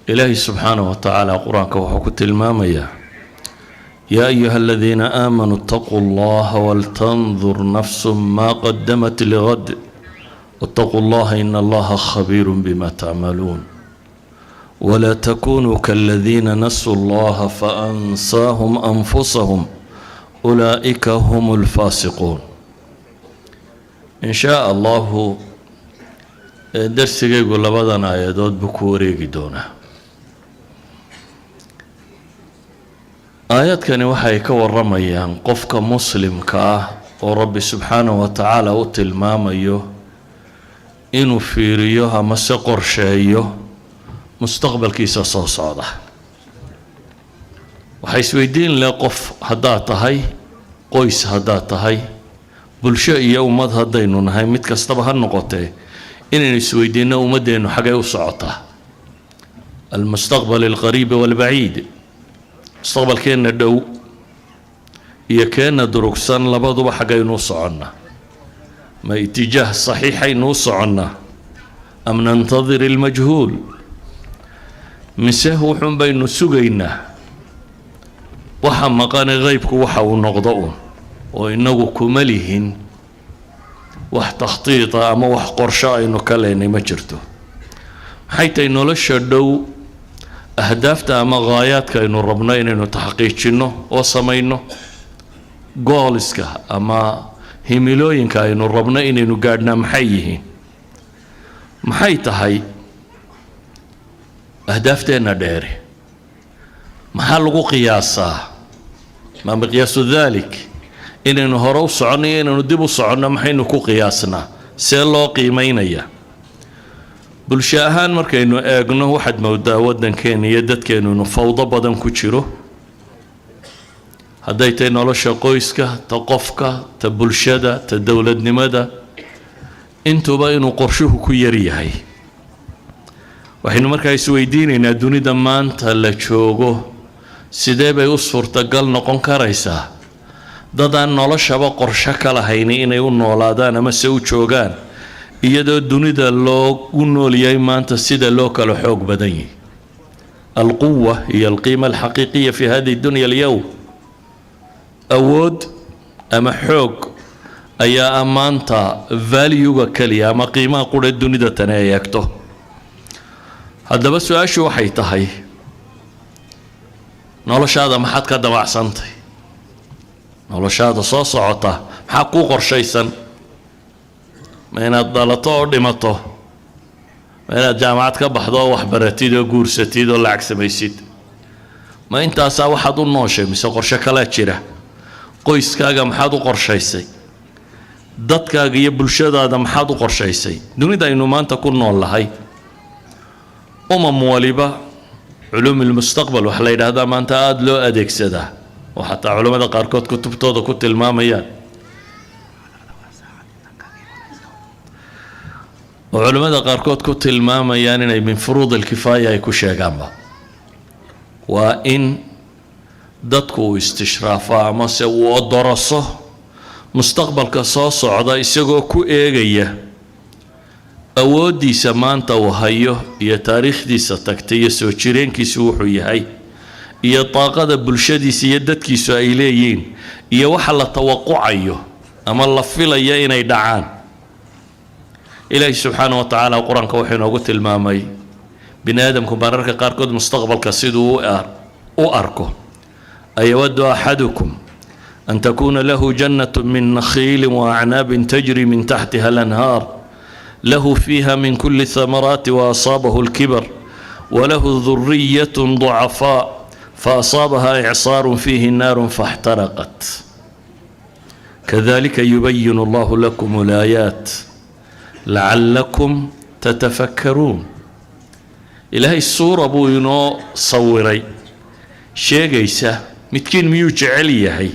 إلهي سبحانه وتعالى قرآن وحكت المامية يا أيها الذين آمنوا اتقوا الله ولتنظر نفس ما قدمت لغد واتقوا الله إن الله خبير بما تعملون ولا تكونوا كالذين نسوا الله فأنساهم أنفسهم أولئك هم الفاسقون. إن شاء الله درسي يقول لبدنا آيات بكوري قدونا. آيات كان وحي كورميان قفك مسلم كاه ورب سبحانه وتعالى وتلماميه إنو فيريوها مسقر شايه مستقبل كيسا صوصادة وحيث ويدين لقف هداتهاي قويس هداتهاي بلشاء يومد هدينون هاي متكستبها النقطة إنني سويدين ومدينو حاجة وصعطة المستقبل القريب والبعيد. مستقبل كينا دو إيا كينا دروكسان لبادو حاجة نوصعنا ما اتجاه صحيحي نوصعنا أم ننتظر المجهول مسه وحن بين سجينا وحن مقان غيبك وحو نقضون وإنه كملهن وح تخطيط أما وح قرشاء إنه كلين مجرته حيث إنه لشدو أهدافته أما غايات كإنه ربنا إنه تحقيقينه وصمينه قولسك أما هميلوين كإنه ربنا إنه قاعدنا محيه محيته هاي أهدافتنا ديري محل قياسا ما مقياس ذلك إنه هرو صعني إنه ندبو صعنا محين كو قياسنا سيلو قيمينيا بلشاهان مركا إنه أغنه واحد مودا ودن كان يدد كانوا إنه فوضى بدن كتشيرو هدايتين نولوشا قويسكا تقفكا تبلشادا تدولة نمادا انتو باينو قرشوه كيريهي waxaynu markaa isweydiinaynaa dunida maanta la joogo sidee bay u suurtagal noqon karaysaa dad aan noloshaba qorshe ka lahayn inay u noolaadaan ama se u joogaan iyadoo dunida loogu noolyahay maanta sida loo kala xoog badan yahay. alquwa hiya alqiima alxaqiiqiya fi hadihi dunya alyawm awood ama xoog ayaa maanta valuega kaliya ama qiimaha qura dunida tan ay eegto. haddaba su-aashu waxay tahay noloshaada maxaad ka dabacsantay noloshaada soo socota maxaa kuu qorshaysan ma inaad dhalato oo dhimato ma inaad jaamacad ka baxdo oo waxbaratid oo guursatid oo lacag samaysid ma intaasaa waxaad u nooshay mise qorshe kalaa jira qoyskaaga maxaad u qorshaysay dadkaaga iyo bulshadaada maxaad u qorshaysay dunida aynu maanta ku nool lahay waliba علوم المستقبل وحلا يدهدا ما أنت عاد لو أديك سدا وحتى علماء قاركوت كتب تودا كتب الماميان وعلماء قاركوت كتب الماميان من فروض الكفاية يكون شيء جنبه وإن دتكو استشرافا ما سووا دراسة مستقبل كصاص عدا يسقو كو إيجيه awoodiisa maanta uu hayo iyo taariikhdiisa tagtay iyo soo jireenkiisu wuxuu yahay iyo taaqada bulshadiisa iyo dadkiisu ay leeyihiin iyo waxa la tawaqucayo ama la filayo inay dhacaan. ilaahay subxaanahu wa tacaala quraanka wuxuu inoogu tilmaamay bini aadamku mararka qaarkood mustaqbalka siduu u arko ayawadu axadukum an takuna lahu jannatun min nakhiilin wa acnaabin tajri min taxtiha alanhaar له فيها من كل الثمرات وأصابه الكبر وله ذرية ضعفاء فأصابها إعصار فيه نار فاحترقت كذلك يبين الله لكم الآيات لعلكم تتفكرون. إلهي الصورة بوينو صوري شيء جيسة متكين ميوج عليا هي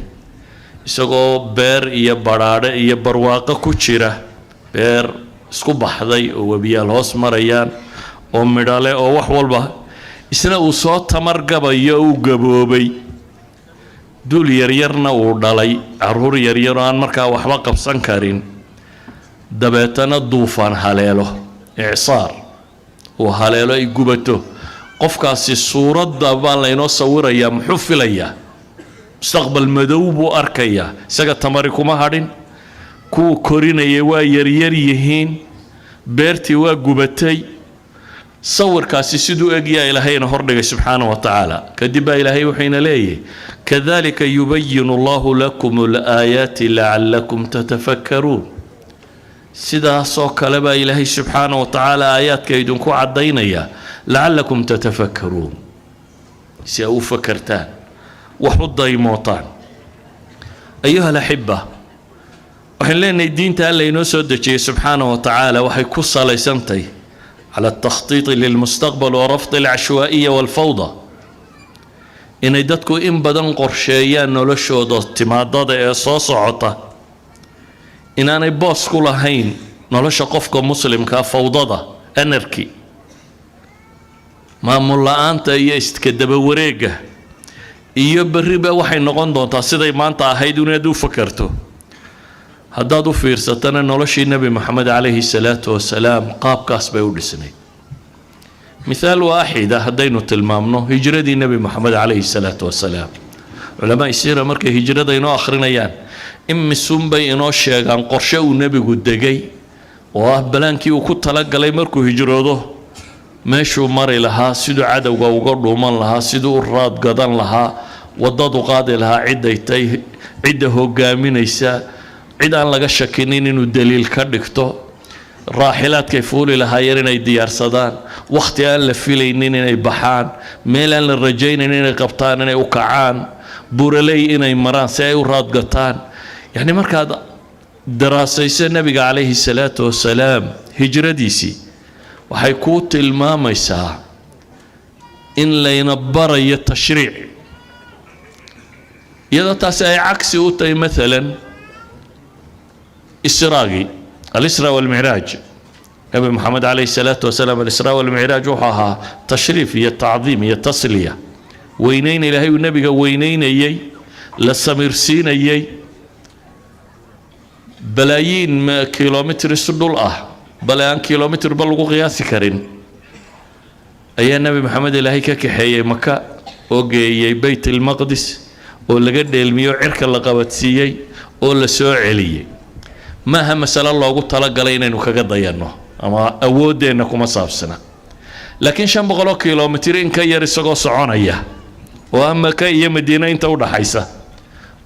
isagoo beer iyo baraare iyo barwaaqo ku jira beer isku baxday oo wabiyaal hoos marayaan oo midhale oo wax walba isna uu soo tamargabayo uu gaboobay dul yaryarna uu dhalay caruur yaryar aan markaa waxba qabsan karin dabeetana duufaan haleelo icsaar oo haleelo ay gubato qofkaasi suuradda baa laynoo sawirayaa muxuu filayaa mustaqbal madow buu arkayaa isaga tamari kuma hadhin kuwa korinaya waa yaryar yihiin beertii waa gubatay sawirkaasi siduu egyaa ilaahayna hordhigay subxaanahu wa tacaala kadib baa ilaahay wuxuuna leeyahay kadalika yubayinu allahu lakum alaayaati lacallakum tatafakkaruun sidaasoo kale baa ilaahay subxaanahu wa tacaala aayaadka idinku caddaynaya lacallakum tatafakkaruun si ay u fakartaan wax u daymootaan ayuha alaxiba waxaan leenahay diinta alla inoo soo dejiyey subxaanahu wa tacaala waxay ku salaysantahay على التخطيط للمستقبل ورفض العشوائية والفوضى إن يدتكو إن بدن قرشيان نولشو دو تمادد إصاص عطا إن أنا باس كل هين نولش قفك مسلم كفوضى أنركي ما ملا أنت يستكدب وريقة يبرب وحي نقول دون تصدق ما أنت هيدون يدو فكرتو haddaad u fiirsatana noloshii nebi moxamed calayhi salaatu wasalaam qaabkaas bay u dhisnay mithaal waaxida haddaynu tilmaamno hijradii nebi moxamed calayhi salaatu wasalaam culamaa siira markay hijrada inoo akhrinayaan imisunbay inoo sheegaan qorshe uu nebigu degay oo ah balaankii uu ku talagalay markuu hijroodo meeshuu mari lahaa siduu cadowga uga dhuuman lahaa siduu u raad gadan lahaa waddadu qaadi lahaa cidday tay cidda hogaaminaysa cid aan laga shakinin inuu daliil ka dhigto raaxilaadkay fuuli lahaayeen inay diyaarsadaan wakhti aan la filaynin inay baxaan meel aan la rajaynin inay qabtaan inay u kacaan buuraley inay maraan si ay u raadgataan yacni markaad daraasayso nebiga calayhi salaatu wasalaam hijradiisii waxay kuu tilmaamaysaa in layna barayo tashriic iyadoo taasi ay cagsi u tahay maalan إسراء الإسراء والمعراج نبي محمد عليه الصلاة والسلام الإسراء والمعراج وحاها تشريف هي تعظيم هي تصلية وينين إلهي والنبي وينين يي لسميرسين يي بلايين كيلومتر السدول بلايين كيلومتر بلغو قياس كرين أي النبي محمد إلهي كحيي مكة وجي بيت المقدس ولا قد الميو عرك اللقبتسيي ولا سوء علي maaha masalo loogu talagalay inaynu kaga dayano ama awoodeenna kuma saabsana laakiin 500 kiiloomitir in ka yar isagoo soconaya oo Maka iyo Madiina inta u dhaxaysa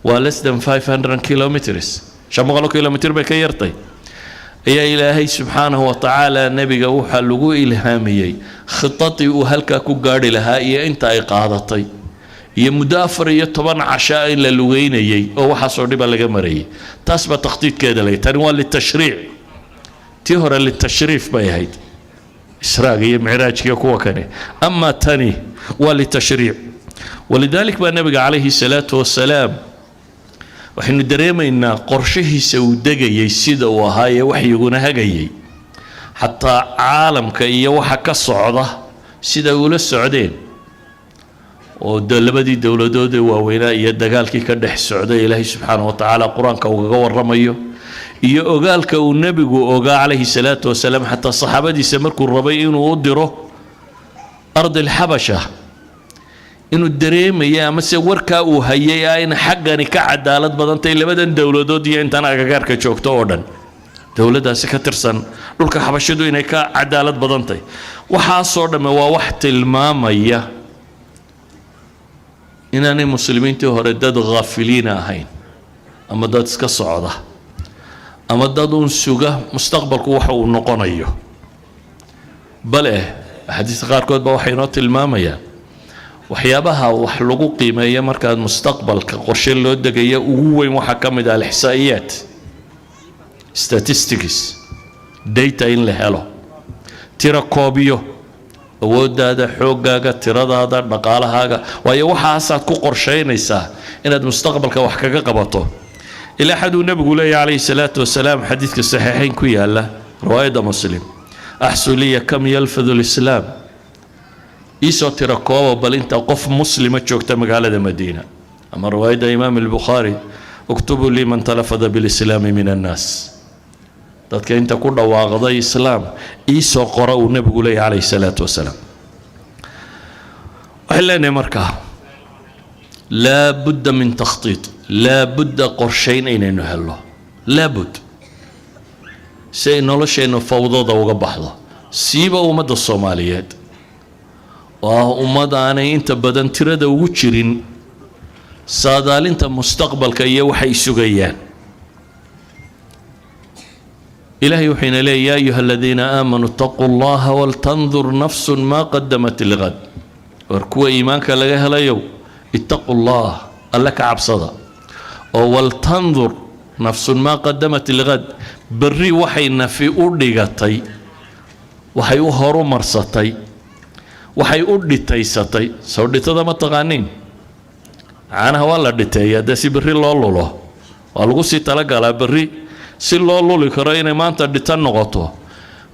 waa less than 500 kilometers 500 kiiloomitir bay ka yartay ayaa ilaahay subxaanahu wa tacaala nabiga waxa lagu ilhaamiyay khitati uu halka ku gaari lahaa iyo inta ay qaadatay iyo muddo 14 cashaa in la lugeynayay oo waxa soo dhiba laga marayay taas ba takhtiidkeeda leh tan waa litashriic tii hore litashriif bay ahayd israaga iyo micraajkiyo kuwa kale ama tani waa litashriic walidalik baa nabiga calayhi salaatu wasalaam waxaynu dareemaynaa qorshihiisa uu degayay sida uu ahaa ee waxyiguna hagayay xataa caalamka iyo waxa ka socda sida ula socdeen oo labadii dawladood ee waaweynaa iyo dagaalkii ka dhex socday ilaahay subxaanahu wa tacaala quraanka uga warramayo iyo ogaalka uu nabigu ogaa calayhi salaatu wasalaam xataa saxaabadiisa markuu rabay inuu u diro ard alxabasha inuu dareemaya ama se warkaa uu hayay in xaggani ka cadaalad badantay labadan dawladood iyo intaan agagaarka joogto oo dhan dawladdaasi ka tirsan dhulka xabashadu inay ka cadaalad badantay waxaasoo dhamme waa wax tilmaamaya inaanay muslimiintii hore dad ghaafiliina ahayn ama dad iska socda ama dad uun suga mustaqbalku waxa uu noqonayo bale xadiiska qaarkood baa waxay inoo tilmaamayaan waxyaabaha wax lagu qiimeeyo markaad mustaqbalka qorshe loo degayo ugu weyn waxaa ka mid ah alixsaa'iyaat statistics data in la helo tira koobiyo awoodaada xoogaaga tiradaada dhaqaalahaaga waayo waxaasaad ku qorsheynaysaa inaad mustaqbalka wax kaga qabato ilaa xaduu nabigu leeyahay calayhi salaatu wasalaam xadiidka saxiixayn ku yaala riwaayada muslim axsu liya kam yalfadu lislaam iisoo tira kooba bal inta qof muslima joogta magaalada madiina ama riwaayada imaam albukhaari uktubu lii man talafada bilislaami min annaas dadka inta ku dhawaaqday islaam iisoo qora uu nabigu leeyahay calayhi salaatu wasalaam وحلنا مركا لا بد من تخطيط، لا بد قرشين إن نهله، لا بد سينولش إنه فوضى وقبحضة سيبا ومدى الصوماليات ومدى أنا أنت بدن ترد وشرين صادال أنت مستقبل كي وحي سجيان إلهي وحين لي يا أيها الذين آمنوا اتقوا الله ولتنظر نفس ما قدمت لغد وركوا إيمانك لغاها ليو اتقوا الله لك عبصدا ولتنظر نفس ما قدمت لغد بري وحينا في أردقتي وحي أهرو مرستي وحي أردتيستي سودت هذا ما تغانين عنها ولا دتي يا دسي بري الله والغسي تلقى على بري si loo luli karo inay maanta dhitan noqoto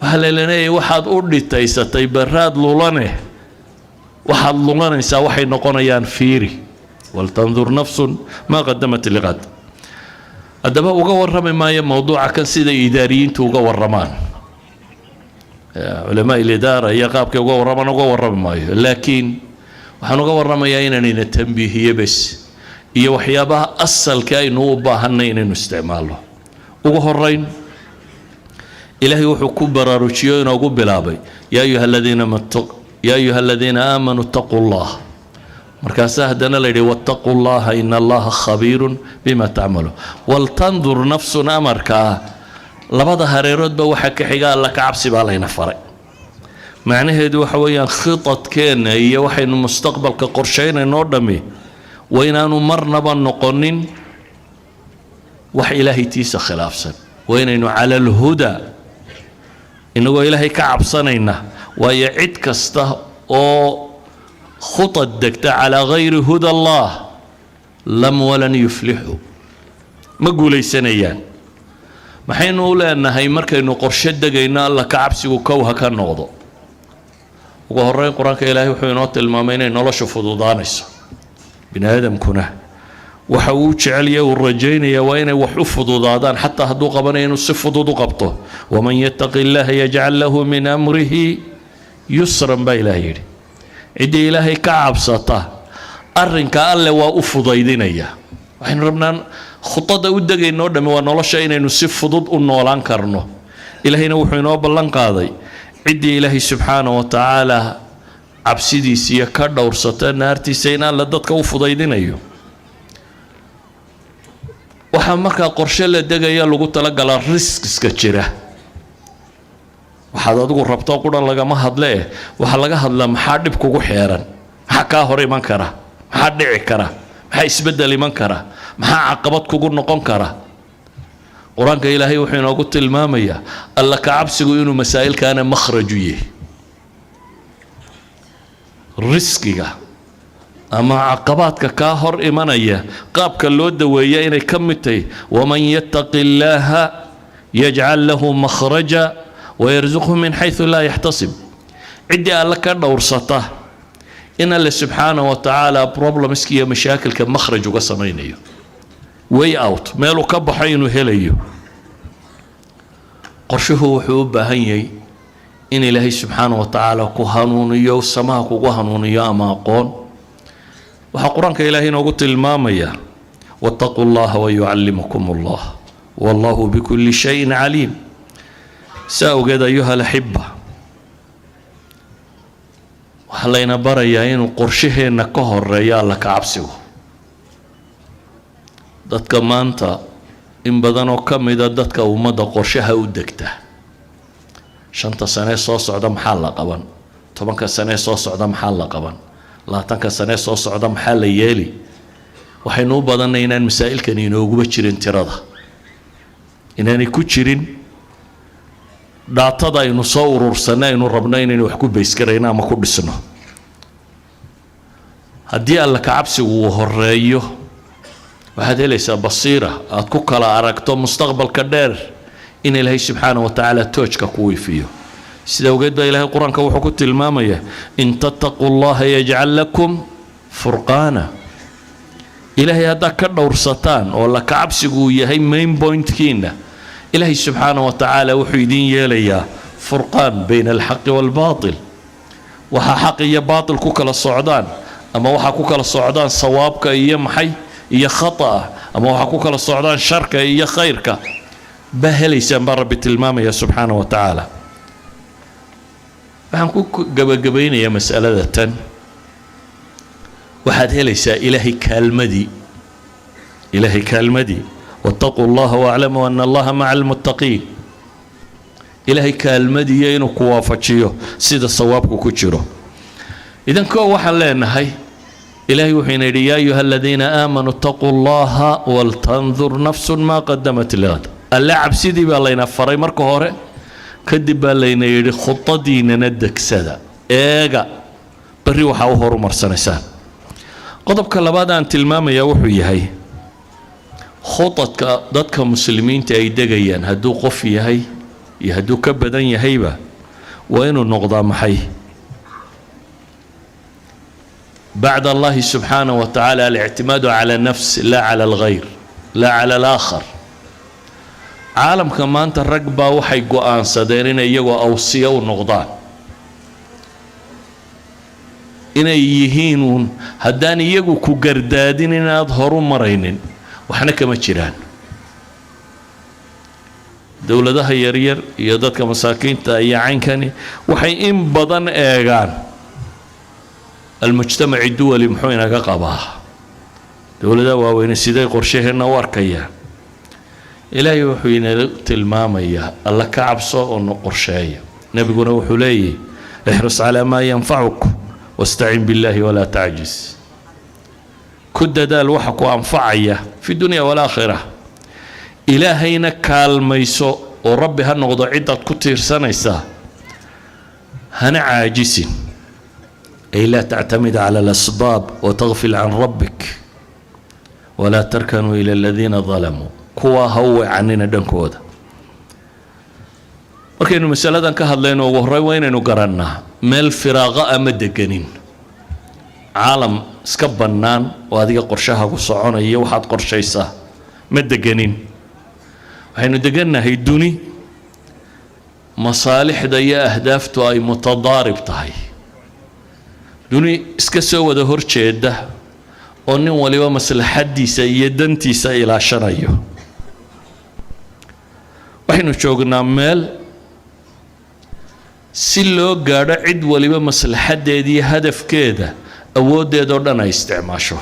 waxa la leeyahay waxaad u dhitaysatay baraad lulane waxaad lulanaysaa waxay noqonayaan fiiri wal tanzur nafsun ma qaddamat liqad adaba uga warramay maayo mawduuca kan sida idaariyiintu uga warramaan ulama al-idara iyo qaabka uga warramay maayo laakiin waxaan uga warramayaa inaan tanbiihiyo bas iyo waxyaabaha asalka aynu u baahanay inaynu isticmaalo ugu horeyn ilaahay wuxuu ku baraarujiyo inuu ugu bilaabay yaa ayuha alladina aamanu taqullah markaas hadana la yiri wattaqullaha inna allaha khabiirun bima ta'malu wal tanzur nafsun amarka labada hareeroodba waxa ka xiga alla ka cabsi baa layna faray macnaheedu waxa weeyaan khitadkeena iyo waxaynu mustaqbalka qorsheynayno dhami waynaanu marnaba noqonin wax ilaahay tiisa khilaafsan waynaynu cala alhuda inagoo ilaahay ka cabsanayna waayo cid kasta oo khutad degta calaa gayri huda allah lam walan yuflixu ma guulaysanayaan maxaynu u leenahay markaynu qorshe degayno alla ka cabsigu kowha ka noqdo ugu horreyn qur-aanka ilaahay wuxuu inoo tilmaamay inay nolosha fududaanayso bini aadamkuna waxa uu jecel yahay uu rajaynaya waa inay wax u fududaadaan xataa hadduu qabanayo inuu si fudud u qabto waman yattaqi illaha yajcal lahu min amrihi yusran baa ilaah yidhi ciddii ilaahay ka cabsata arrinka alle waa u fudaydinaya waxaynu rabnaa khudada u degaynoo dhamme waa nolosha inaynu si fudud u noolaan karno ilaahayna wuxuu inoo ballan qaaday ciddii ilaahay subxaanahu wa tacaala cabsidiisiiyo ka dhowrsata naartiisa in alle dadka u fudaydinayo waxaa markaa qorshe la degaya lagu talagalaa riskiska jira waxaad adigu rabto quran lagama hadle waxa laga hadlaa maxaa dhib kugu xeeran maxaa kaa hor iman kara maxaa dhici kara maxaa isbedel iman kara maxaa caqabad kugu noqon kara quraanka ilaahay wuxuu inoogu tilmaamayaa alla ka cabsigu inuu masaa'ilkaana makhraju yahay riskiga أما عقبات كاهر إيمانية قابك اللود ويا إني كمتي ومن يتق الله يجعل له مخرجا ويرزقه من حيث لا يحتسب عدي الله كان ورصته إن الله سبحانه وتعالى بروبلم اسكي مشاكل كمخرج وقسمينيو واي اوت مالو كبحينو هليو قرشه وحوب هيي إن الله سبحانه وتعالى كهانونيو سماك وهانونيو أما قون وحقرانك إلهي نقول المامية واتقوا الله ويعلمكم الله والله بكل شيء عليم سأوجد أيها الأحبة وحلينا بريا إنه قرشه نكهر ريال لك عبسه دتك مانتا إن بدنو كم إذا دتك ومدى قرشها ودكته شنطة سنة صوص عدم حالة قبن طبعا كسنة صوص عدم حالة قبن لا تنك سنة صوص عدم حالة يالي وحينو بدنا إن المسائل كان ينوجو بتشرين ترادا إنني كتشرين دعطدا ينصور سنة إنه ربنا إنه يحكوا بيسكرينا ما كل سنة هدي الله كعبس وهريو وهذا ليس بصيرة أتكوك على أركتو مستقبل كدير إن الله سبحانه وتعالى توجك قوي فيه سيدا وقد إلهي القرآن كوحكوت المامية إن تتقوا الله يجعل لكم فرقانا إلهي هذا كدور ستان ولا كعبس قوي هي مين بوينت كينا إلهي سبحانه وتعالى وحيدين يليا فرقان بين الحق والباطل وها حق يا باطل كوكل الصعدان أما وحكو كلا صعدان صوابك إيا محي إيا خطأ أما وحكو كلا صعدان شرك إيا خيرك بهلي سنبا ربي تلمام يا سبحانه وتعالى. فهنكو قبين يا مسألة تن waxaad helaysaa ilaahay kaalmadii wattaquu allaha waaclamuu ana allaha maca almuttaqiin ilaahay kaalmadiiyo inuu ku waafajiyo sida sawaabku ku jiro. idan koo waxaan leenahay ilaahay wuxuu ina yidhi yaa ayuha aladiina aamanuu ittaquu allaha waltandur nafsun maa qadamat ligad. alle cabsidii baa layna faray marka hore, kadib baa layna yidhi khudadiinana degsada eega berri waxaa u horumarsanaysaan. qodobka labaad aan tilmaamaya wuxuu yahay khudadka dadka muslimiinta ay degayaan hadduu qof yahay iyo hadduu ka badan yahayba waa inuu noqdaa maxay bacd allahi subxaanahu wa tacaala alictimaadu cala nafs laa cala alghayr laa cala alaakhar. caalamka maanta rag baa waxay go-aansadeen inay iyagoo awsiya u noqdaan, inay yihiin uun haddaan iyagu ku gardaadin inaad horu maraynin waxna kama jiraan. dowladaha yaryar iyo dadka masaakiinta iyo caynkani waxay in badan eegaan almujtamaci duwali muxuu inaga qabaa, dowladaha waaweyne siday qorshaheenna u arkayaan. ilaahay wuxuu inala tilmaamayaa alla ka cabso oo qorsheeya. nebiguna wuxuu leeyahy ixris calaa maa yanfacuk واستعين بالله ولا تعجز. كد دال وحكو أنفعية في الدنيا والآخرة. إلهينا كالميسو وربي هالنقضة عدة كتير سنة هنا عاجز، أي لا تعتمد على الأسباب وتغفل عن ربك ولا تركنوا إلى الذين ظلموا. كوا هو عننا دنكودا. markaynu masaladan ka hadlayno ugu horey waa inaynu garannaa meel firaaqa ama deganin caalam iska bannaan oo adiga qorshaha ku soconaya waxaad qorshaysaa ma deganin. waxaynu degannahay duni masaalixda iyo ahdaaftu ay mutadaarib tahay, duni iska soo wada horjeeda oo nin waliba maslaxadiisa iyo dantiisa ilaashanayo. waxaynu joognaa meel si loo gaadho cid waliba maslaxadeeda iyo hadafkeeda awooddeeda oo dhan ay isticmaasho.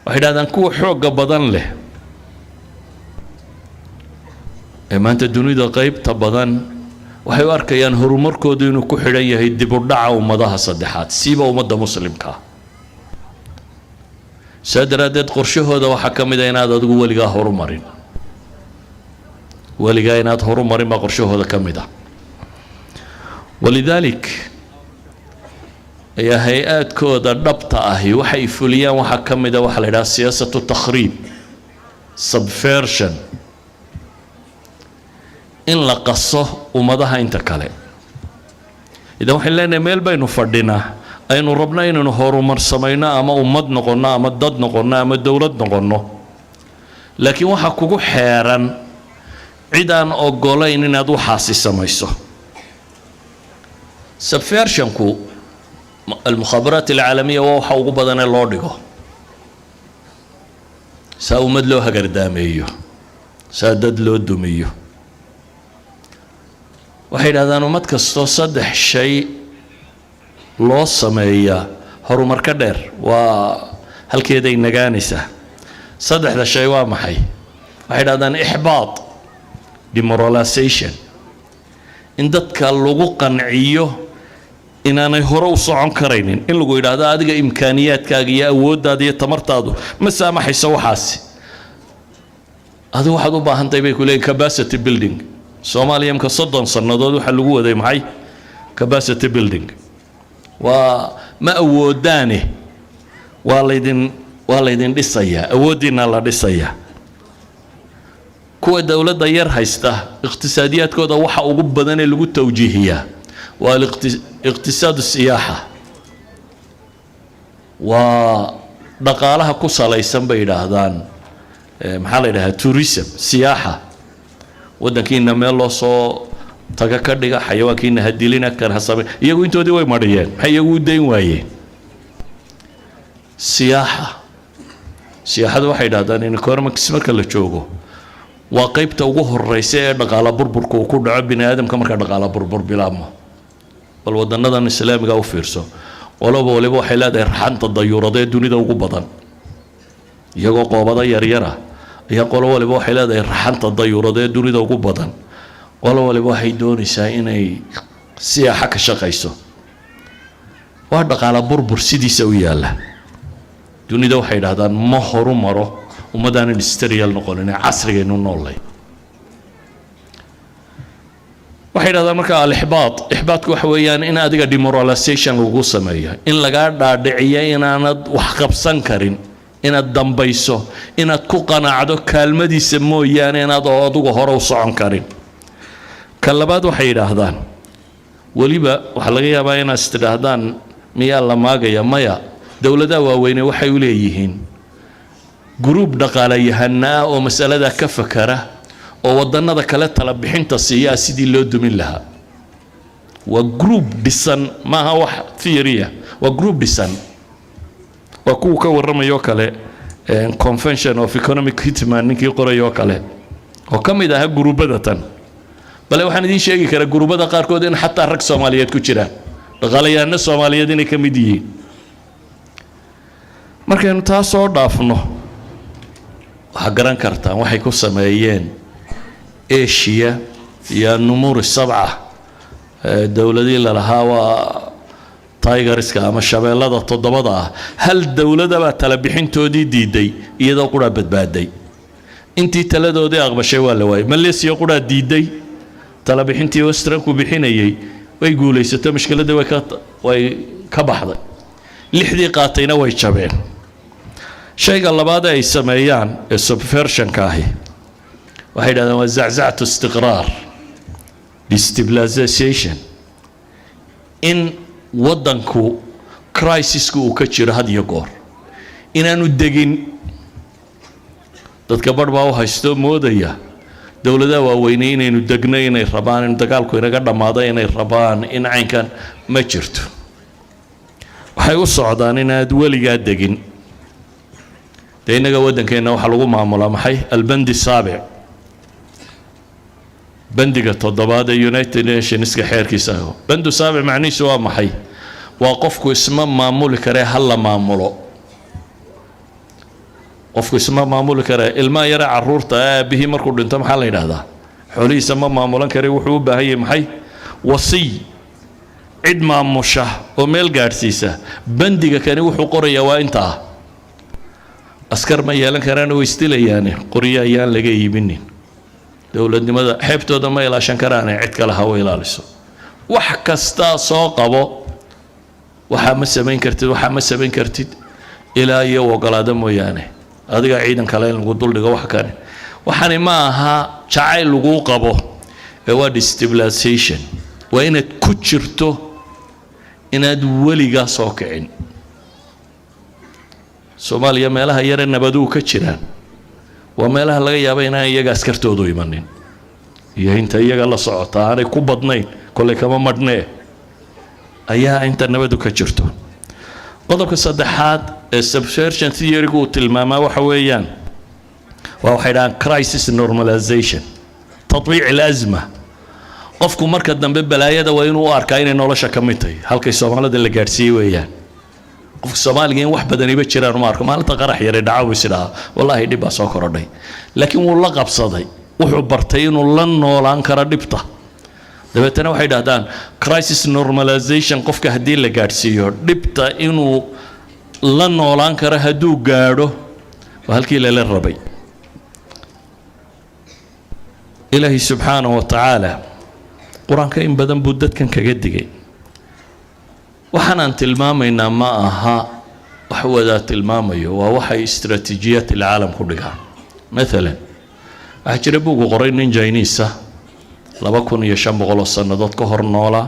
waxay dhahdaan kuwa xoogga badan leh ee maanta dunida qaybta badan waxay u arkayaan horumarkoodu inuu ku xidhan yahay dib u dhaca ummadaha saddexaad, siiba ummadda muslimka. saa daraaddeed qorshahooda waxaa ka mid a inaad adigu weligaa horumarin, weligaa inaad horumarin baa qorshahooda ka mid ah. walidaalik ayaa hay-aadkooda dhabta ahi waxay fuliyaan waxaa ka mid a waxaa la yidhaha siyaasatu takhriib, subversion, in la qaso ummadaha inta kale. idan waxaan leenahay meel baynu fadhinaa aynu rabno inaynu horumar samayno ama ummad noqonno ama dad noqonno ama dowlad noqonno, laakiin waxaa kugu xeeran cid aan ogolayn inaad waxaasi samayso. subversionku almukhaabaraat alcaalamiya waa waxa ugu badanee loo dhigo, saa ummad loo hagardaameeyo, saa dad loo dumiyo. waxay yidhahdaan ummad kastoo saddex shay loo sameeyaa horumar ka dheer waa halkeeday nagaanaysaa. saddexda shay waa maxay? waxay yidhahdaan ixbaad, demoralization, in dadka lagu qanciyo inaanay hore u socon karaynin, in lagu yidhaahdo adiga imkaaniyaadkaaga iyo awooddaada iyo tamartaadu ma saamaxayso waxaasi, adigu waxaad u baahantahay bay ku leeyihin capacity building. soomaaliya imka 30 sannadood waxaa lagu waday maxay? capacity building. waa ma awoodaane waa laydin dhisayaa, awooddiina la dhisayaa. kuwa dowladda yar haysta iqtisaadiyaadkooda waxa ugu badan ee lagu tawjiihiyaa waa iqtisaadu siyaaxa, waa dhaqaalaha ku salaysan bay yidhaahdaan maxaa la yidhahaa tourism, siyaaxa. waddankiina meel loo soo taga ka dhiga xayawaankiina hadilina kan hasabe iyagu intoodii way mariyeen maxay iyagu dayn waayeen siyaaxadu waxay yidhaahdaan in economics marka la joogo waa qaybta ugu horeysa ee dhaqaala burburka uu ku dhaco bini aadamka marka dhaqaala burbur bilaabmo bal wadanadan islaamiga u fiirso waliba waxay leedahay raxanta dayuuradee dunida ugu badan iyagoo qoobada yaryara ayaa qolo waliba waxay leedahay raxanta dayuuradee dunida ugu badan qolo waliba waxay doonaysaa inay siyaaxa ka shaqayso waa dhaqaala burbur sidiisa u yaala dunida waxay yidhaahdaan ma horu maro ummadaan industrial noqonin casrigeenu noolay waxay yidhahdaan marka ixbaadku waxa weeyaan in adiga demoralization lagu sameeyo in lagaa dhaadhiciyo inaanad wax qabsan karin inaad dambayso inaad ku qanacdo kaalmadiisa mooyaane inaad adigu hore u socon karin ka labaad waxay yidhaahdaan weliba waxaa laga yaabaa inaad istidhaahdaan miyaa la maagaya maya dowladaha waaweyne waxay u leeyihiin gruub dhaqaalayahana oo masalada ka fakara oo wadanada kale tala bixinta siiya sidii loo dumin lahaa waa group dhisan maaha wax theory waa group dhisan waa kuwa ka waramayo kale convention of economic hitman ninkii qorayo kale oo kamid ah gruubada tan bal waxaan idin sheegi karaa gruubada qaarkood in xataa rag Soomaaliyeed ku jiraan dhaqaalayahana Soomaaliyeed inay kamid yihiin markaynu taas soo dhaafno waxaa garan kartaan waxay ku sameeyeen Asia iyo numur sabca dawladii la lahaa waa tigerska ama shabeellada toddobada ah hal dawlada baa tala bixintoodii diiday iyadoo qura badbaaday intii taladoodii aqbashay waa la waayay Malaysia qura diiday tala bixintii Western ku bixinayay way guuleysatay mushkiladda way ka baxday lixdii qaatayna way jabeen shayga labaad ay sameeyaan ee subversion ka ahi waxay yidhahdaan waa zaczacatu istiqraar destabilization in wadanku crisisku uu ka jiro had iyo goor inaanu degin dadka badh baa u haysto moodaya dowladaha waaweyne inaynu degno inay rabaan in dagaalku inaga dhammaado inay rabaan in caynkan ma jirto waxay u socdaan inaad weligaa degin dee innaga waddankeenna waxaa lagu maamulaa maxay albandi saabic bandiga toddobaad ee United Nationska xeerkiisa ah bandu saabic macnihiisu waa maxay waa qofku isma maamuli kare hal la maamulo qofku isma maamuli kare ilma yara caruurta aabihi markuu dhinto maxaa la yiraahdaa xoolihiisa ma maamulan kare wuxuu u baahan yahay maxay wasiy cid maamusha oo meel gaarsiisa bandiga kani wuxuu qorayaa waa intaa askar ma yeelan karaan oo istilayaan qoriya ayaan laga iibinin dawladnimada xeebtooda ma ilaashan karaan cid kale ha ilaaliso wax kasta soo qabo waxa ma samayn kartid ilaa iyo ogolaada mooyaane adiga ciidan kale in lagu dul dhigo wax kale waxani ma aha jacayl lagu qabo ee waa destabilization waa inaad ku jirto inaad weligaa soo kicin Soomaaliya meelaha yar nabadu ka jiraan waa meelaha laga yaabo inaan iyaga askartoodu imanin iyo inta iyaga la socota aanay ku badnayn kole kama madnee ayaa inta nabadu ka jirto qodobka saddexaad ee subversion theory-gu uu tilmaamaa waxa weeyaan waa waxay dhahaan crisis normalization tatbiic al-azma qofku marka dambe balaayada waa inuu u arkaa inay nolosha ka mid tahay halkay Soomaalida la gaarsiiyay weeyaan qofka Soomaaliga in wax badan iba jiraan ma arko maalinta qarax yar ee dhacaw isdhaa wallahi dhib baa soo korodhay laakiin wuu la qabsaday wuxuu bartay inuu la noolaan karo dhibta dabeetana waxay dhahdaan crisis normalization qofka haddii la gaarsiiyo dhibta inuu la noolaan karo hadduu gaadho waa halkii lala rabay ilaahi subxaanahu wa tacaala qur-aanka in badan buu dadkan kaga digay waxaan tilmaamaynaa ma aha wax wada tilmaamayo waa waxay istiraatiijiyad العالم ku dhigaan مثلا waxa jira buug qoray nin Chinese 2500 sanadood ka hor noolaa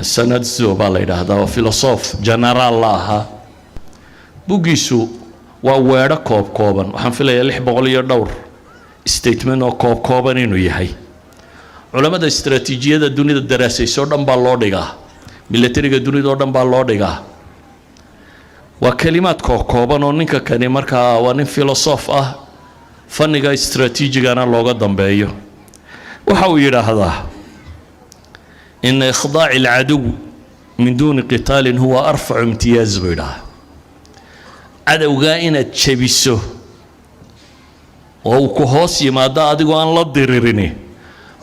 sanad baa la yiraahdaa waa philosoph general laha buugiisu waa weedho kooban waxaan filayaa 600 iyo dhowr statement oo kooban inuu yahay culamada istiraatiijiyada dunida daraasayso dhan baa loo dhigaa militariga dunida oo dhan baa loo dhigaa waa kalimaad kooban oo ninka kani markaa waa nin filosof ah fanniga istiraatiijigana looga dambeeyo waxa uu yidhaahdaa in ikhdaac alcadow min duuni qitaalin huwa arfacu imtiyaaz buu yidhahaa cadowgaa inaad jabiso oo uu ku hoos yimaado adigoo aan la diririni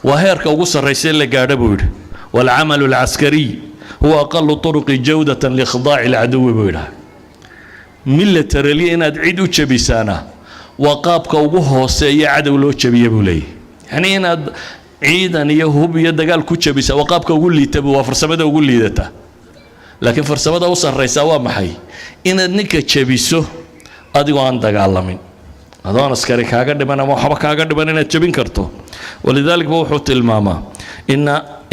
waa heerka ugu sarraysa la gaadho buu yidhi waalcamalu alcaskariy huwa aqalu turuqi jawdatan liikhdaaci alcadowi buu yidhaha militarily inaad cid u jabisaana waa qaabka ugu hooseeya cadow loo jabiya buu leeyahy yacni inaad ciidan iyo hub iyo dagaal ku jabisa waa qaabka ugu liita waa farsamada ugu liidata laakiin farsamada u sarraysa waa maxay inaad ninka jabiso adigoo aan dagaalamin adoon askari kaaga dhiman ama waxba kaaga dhiman inaad jabin karto walidaalika wuxuu tilmaamaa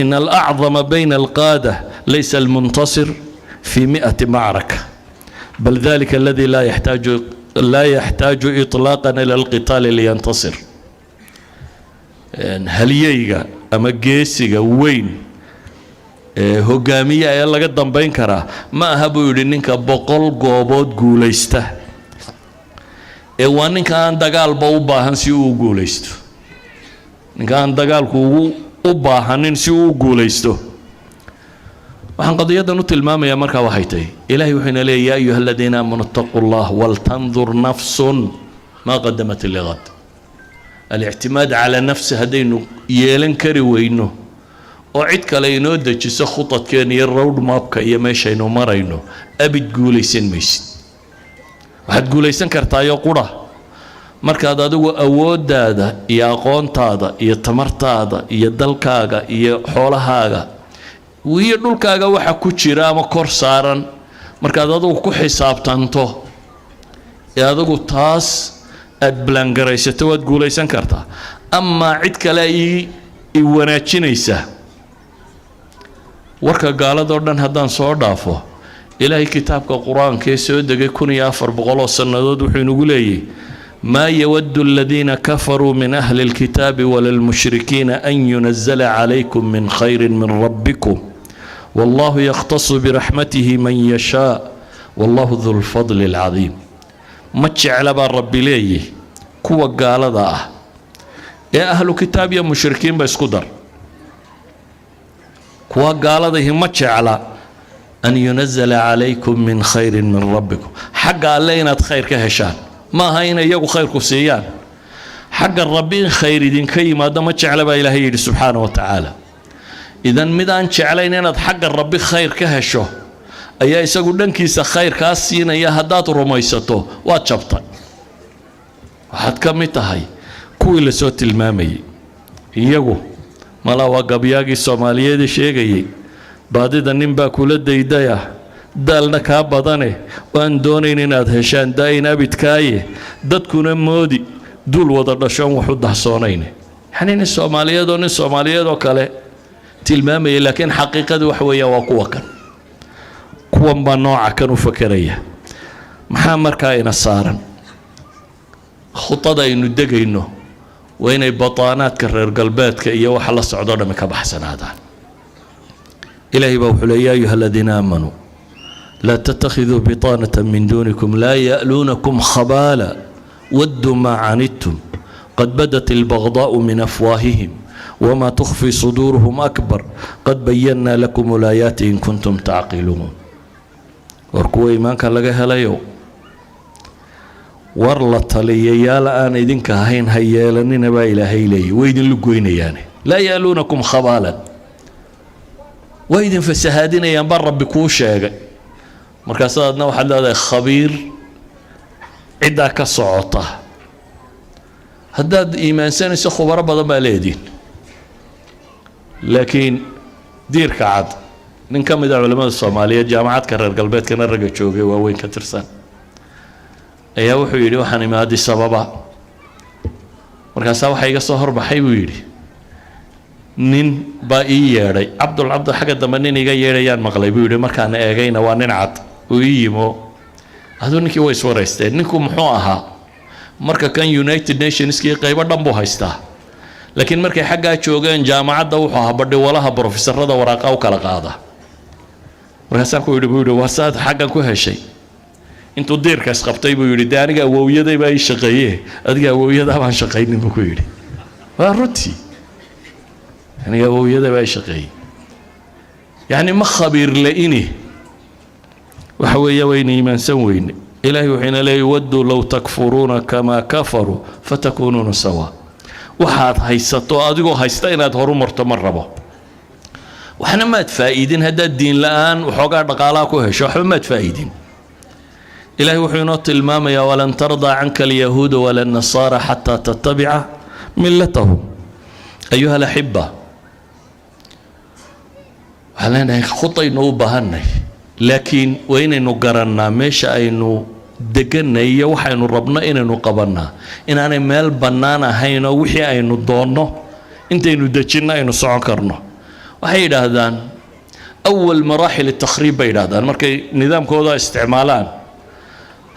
in alacdama bayna alqaada laysa almuntasir fi 100 macraka bal dalika aladi laa yaxtaaju iطlaaqan ila alqitaali liyantasir halyeyga ama geesiga weyn hogaamiya ee laga dambayn karaa ma aha buu yidhi ninka 100 goobood guulaysta ee waa ninka aan dagaalba u baahan si uu guulaysto ninka aan dagaalku u baahanin si uu guulaysto waxaan qadiyadan u tilmaamayaa markaa waxay tahay ilaahay wuxuu ina leeyahay yaa ayuha aladiina aamanu ittaquu llah waltandur nafsun maa qadamat ligad الاعتماد على نفسه هدينو يلن كري وينو oo cid kale inoo dejiso khudadkeena iyo road mapka iyo meeshaynu marayno abid guulaysan maysid waxaad guulaysan kartaa qura markaad adigu awoodaada iyo aqoontaada iyo tamartaada iyo dalkaaga iyo xoolahaaga iyo dhulkaaga waxa ku jira ama kor saaran markaad adigu ku xisaabtanto ee adigu taas aad blangaraysato waad guulaysan kartaa ama cid kale ay wanaajinaysa warka gaaladoo dhan haddaan soo dhaafo ilaahay kitaabka qur-aanka ee soo degay 1400 sannadood wuxuu inagu leeyahay maa yawaddu aladiina kafaruu min ahli alkitaabi wala almushrikiina an yunazala calaykum min khayrin min rabbikum wallahu yakhtasu biraxmatihi man yashaa wallahu du lfadli alcadiim ma jecla baa rabbi leeyahy kuwa gaalada ah ee ahlu kitaab iyo mushrikiin ba isku dar kuwa gaaladahi ma jecla an yunazala calaykum min khayrin min rabbikum xagga alle inaad khayr ka heshaan ma aha inay iyagu khayrku siiyaan xagga rabbi in khayr idinka yimaado ma jecla baa ilaahay yidhi subxaana wa tacaala idan mid aan jeclayn inaad xagga rabbi khayr ka hesho ayaa isagu dhankiisa khayr kaa siinaya haddaad rumaysato waad jabtay waxaad ka mid tahay kuwii lasoo tilmaamayay iyagu mala waa gabyaagii soomaaliyeed sheegayay baadida nin baa kula daydaya daalna kaa badane waan doonayn inaad heshaan daayin abidkaaye dadkuna moodi duul wada dhashoon wax u dahsoonayne yani nin soomaaliyeed oo kale tilmaamayay laakiin xaqiiqadu wax weeyaan waa kuwa kan kuwan baa nooca kan u fakeraya maxaa markaa ina saaran khudada aynu degayno waa inay bataanaadka reer galbeedka iyo waxa la socdo dhammi ka baxsanaadaan ilaahay baa wuxuu leeyahay yaa ayuha aladiina aamanuu laa tattakhiduu bitaanatan min duunikum laa ya'luunakum khabaala wadduu maa canidtum qad badat albagdaa'u min afwaahihim wamaa tukhfi suduuruhum akbar qad bayannaa lakum ulaayaati in kuntum tacqiluun war kuwa iimaanka laga helayo war la taliyayaal aan idinka ahayn ha yeelanina baa ilaahay leeyahy way idinla goynayaane laa ya'luunakum khabaalan way idin fasahaadinayaan baa rabbi kuu sheegay markaasaad adna waxaad leedahay khabiir ciddaa ka socota haddaad iimaansanayso khubaro badan baa leediin laakiin diirka cad nin ka mid a culimmada soomaaliyeed jaamacadka reer galbeedkana ragga joogay waaweyn ka tirsan ayaa wuxuu yidhi waxaan imaadi sababa markaasaa waxaa iga soo horbaxay buu yidhi nin baa ii yeedhay cabdulcabdi xagga dambe nin iga yeedhayaan maqlay buu yidhi markaan eegayna waa nin cad uu ii yimo aduu ninkii way iswaraysteen ninku muxuu ahaa marka kan united nationskii qaybo dhan buu haystaa laakiin markay xaggaa joogeen jaamacadda wuxuu ahaa badhi walaha brofesorada waraaqa u kala qaada markaasaan ku yidhi buu yidhi waa saad xaggan ku heshay intuu diirkaas qabtay buu yidhi dee aniga awowyaday baa ii shaqeeye adiga awowyadaa baan shaqaynin buu ku yidhi waa runtii aniga awowyaday baa ii shaqeeyey yacni ma khabiir la-ini waxa weeye wayna iimaansan weyne ilaahay wuxuuna leeyahy wadduu low takfuruuna kamaa kafaruu fatakuunuuna sawaa waxaad haysato adigoo haysta inaad horu marto ma rabo waxna maad faa'iidin haddaad diin la'aan waxoogaa dhaqaalaha ku hesho waxba maad faa'iidin ilaahay wuxuu inoo tilmaamayaa walan tardaa canka alyahuuda wala annasaara xataa tattabica millatahum ayuha alaxiba waxaan leenahay khudaynu u baahanay laakiin waa inaynu garannaa meesha aynu deganay iyo waxaynu rabno inaynu qabannaa inaanay meel bannaan ahayn oo wixii aynu doonno intaynu dejinno aynu socon karno waxay yidhaahdaan awal maraaxil takhriib bay yidhaahdaan markay nidaamkooda isticmaalaan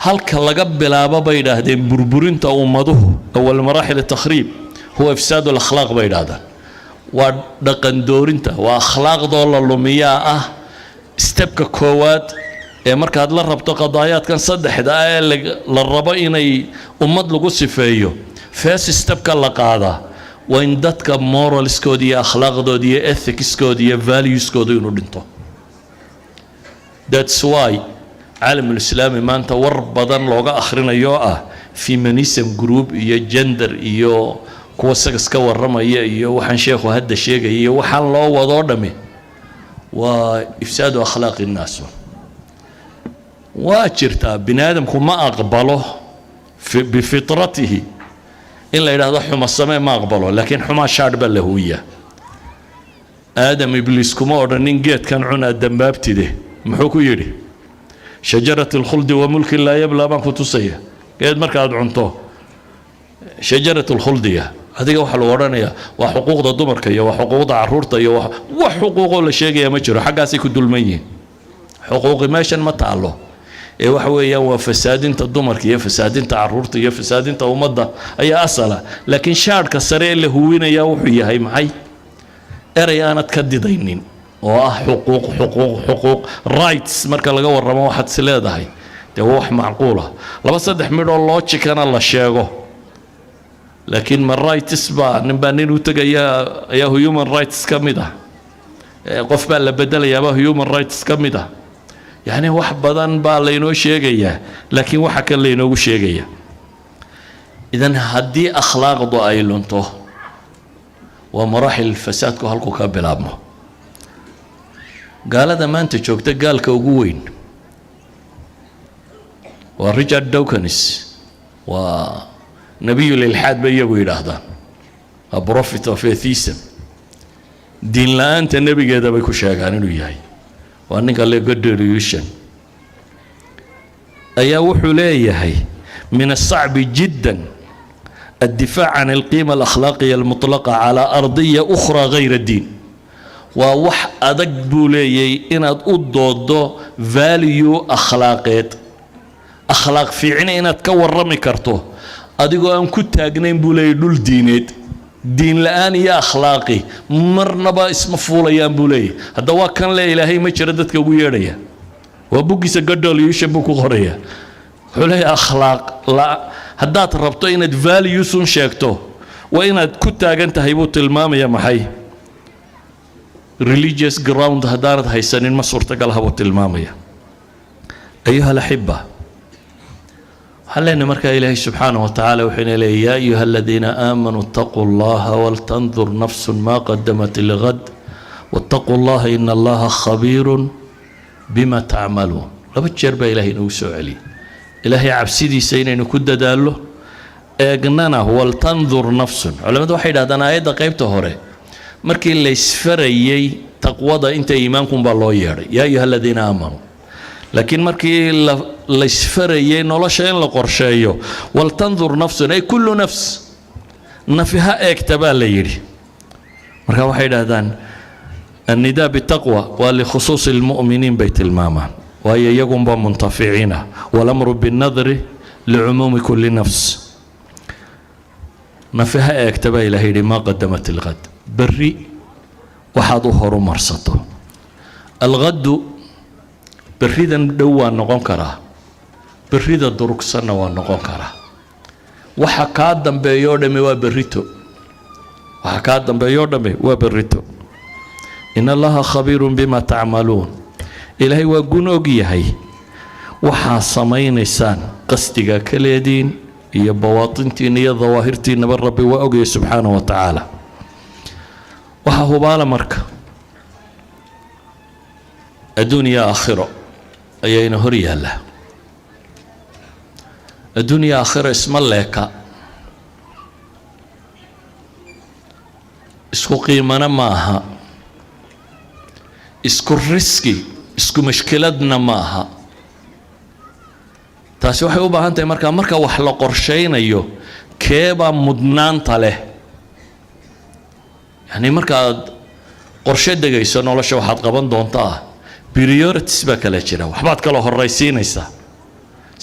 halka laga bilaabo bay yidhaahdeen burburinta ummaduhu awal maraaxil takhriib huwa ifsaadu alakhlaaq bay yidhaahdaan waa dhaqan doorinta waa akhlaaqdoo la lumiyaa ah stebka koowaad ee markaad la rabto qadaayaadkan saddexda ah ee la rabo inay ummad lagu sifeeyo first stepka la qaadaa waa in dadka moralskooda iyo akhlaaqdooda iyo ethicskooda iyo valueskooda inuu dhinto that's why caalamulislaami maanta war badan looga akhrinayo ah feminism group iyo gender iyo kuwa sagas ka warramaya iyo waxaan sheekhu hadda sheegaya iyo waxaan loo wadoo dhami waa ifsaadu akhlaaqi innaas waa jirtaa bini aadamku ma aqbalo bifitratihi in la yidhaahdo xuma samee ma aqbalo laakiin xumaa shaadh baa la huwiyaa aadam ibliis kuma odhanin geedkan cunaa dambaabtide muxuu ku yidhi shajarat alkhuldi wa mulkin laa yablaa baan ku tusaya geed markaad cunto shajarat alkhuldiya adiga waxaa lagu odhanayaa waa xuquuqda dumarka iyo waa xuquuqda caruurta iyo wax xuquuqoo la sheegaya ma jiro xaggaasay ku dulman yihiin xuquuqi meeshan ma taalo ee waxa weeyaan waa fasaadinta dumarka iyo fasaadinta caruurta iyo fasaadinta ummadda ayaa asala laakiin shaadhka sare ee la huwinayaa wuxuu yahay maxay erey aanad ka didaynin oo ah xuquuq rights marka laga warramo waxaad is leedahay dee waa wax macquula laba saddex midhoo loojikana la sheego laakiin ma rights baa ninbaa nin u tegaya ayaa human rights ka mid ah qof baa la bedelayaaba human rights ka mid ah يعني واحد بدن بالينو شيء لكن واحد كان لينو شيء إذن هدي أخلاق ضائلونته ومراحل الفساد كهالكو كابلامه قال هذا ما أنت شوكت قال كوجوين وريتشارد دوكنس ونبي الإلحاد بيجوا هذا a prophet of atheism دين لا أنت النبي كذا بيكوشاك عنو ياي وأنك اللي قدر يوشن أيا وحولي هي من الصعب جدا الدفاع عن القيمة الأخلاقية المطلقة على أرضية أخرى غير الدين ووح أدق بولي إن أدودو فاليو أخلاقيات أخلاق في عين إن تكور رمي كرتو أدقو أن كنت أجنين بولي دول دينيت دين الآن يا أخلاقي مرنبا اسم فولا يا بولي هذا وكان لا إلهي ما شردتك ويريا وبوكي سجدوا يشبكوا غريا حلي أخلاق لا هذا تربطوا إن فاليو سون شاكتو وإن كنت أنت هيبوت المام يا محي religious ground هدارت هيسنين ما صورت قالها بوت المام يا أيها الأحبة حلينا مركا إلهي سبحانه وتعالى وحين إليه يا أيها الذين آمنوا اتقوا الله ولتنظر نفس ما قدمت لغد واتقوا الله إن الله خبير بما تعملون لبتشير با إلهي نوسو علي إلهي عبسيدي سينا نكد داله إغنانا ولتنظر نفس علماء واحد هذا أنا أيضا قيبته هوري مركي اللي سفريي تقوى انت إيمانكم بالله يا أيها الذين آمنوا لكن مركي ليسفريي نولاشين لقرشيو ولتنظر نفس أي كل نفس نفيها اكتبا ليري مركا واحد هذان النداء بالتقوى ولخصوص المؤمنين بيت الماما وهي يقوم بمنتفعين والأمر بالنظر لعموم كل نفس نفها اكتبا إلهي ما قدمت الغد بري وحاضوه مرصته الغد بريدا دوا نقون كرا بريدا دروك سنة ونقون كرا وحكاد دم بيودمي وبريتو وحكاد دم بيودمي وبريتو إن الله خبير بما تعملون إلهي وقنوقي هاي وحا سمين إنسان قصدك كليدين هي بواطنتين هي ظواهرتين من ربي وأوقي سبحانه وتعالى وحا هو بالا مركة الدنيا آخرة أيين هريها له الدنيا آخرة اسم الله اسكو قيمنا معها اسكو الرزقي اسكو مشكلتنا معها taasi waxay u baahan tahay marka wax la qorsheynayo keeba mudnaanta leh yani markaad qorshe degayso nolosha waxaad qaban doontaa priorities ba kala jira waxbaad kala horeysiinaysaa